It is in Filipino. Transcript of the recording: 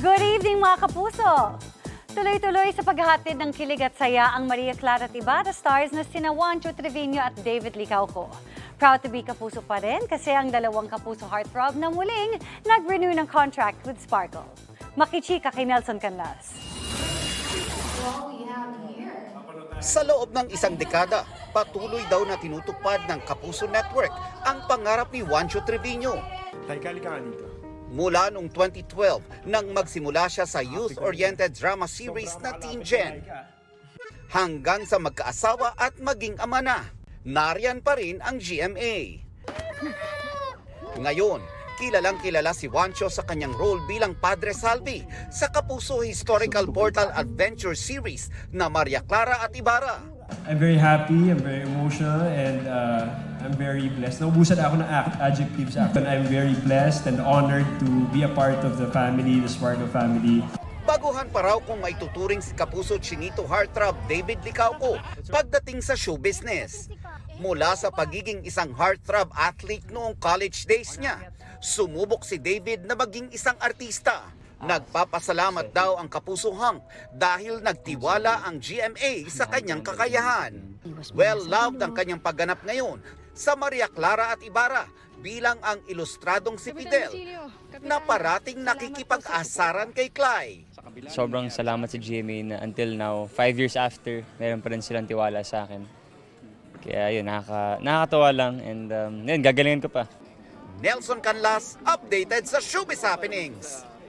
Good evening mga kapuso! Tuloy-tuloy sa paghahatid ng kilig at saya ang Maria Clara at Ibarra stars na sina Juancho Trevino at David Licauco. Proud to be kapuso pa rin kasi ang dalawang kapuso heartthrob na muling nag-renew ng contract with Sparkle. Makichika kay Nelson Canlas. Sa loob ng isang dekada, patuloy daw na tinutupad ng Kapuso Network ang pangarap ni Juancho Trevino. Mula noong 2012 nang magsimula siya sa youth-oriented drama series na Teen Gen. Hanggang sa magkaasawa at maging ama na, nariyan pa rin ang GMA. Ngayon, kilalang kilala si Juancho sa kanyang role bilang Padre Salvi sa Kapuso Historical Portal Adventure Series na Maria Clara at Ibarra. I'm very happy, I'm very emotional, and I'm very blessed. Naubusan ako ng adjectives. I'm very blessed and honored to be a part of the family, the Sparkle family. Baguhan pa raw kung may tuturing si Kapuso Chinito heartthrob David Licauco pagdating sa show business. Mula sa pagiging isang heartthrob athlete noong college days niya, sumubok si David na maging isang artista. Nagpapasalamat daw ang Kapuso Hunk dahil nagtiwala ang GMA sa kanyang kakayahan. Well-loved ang kanyang pagganap ngayon sa Maria Clara at Ibarra bilang ang ilustradong si Fidel na parating nakikipag-asaran kay Clay. Sobrang salamat sa GMA na until now, 5 years after, meron pa rin silang tiwala sa akin. Kaya yun, nakakatawa lang and yun, gagalingan ko pa. Nelson Canlas, updated sa Showbiz Happenings.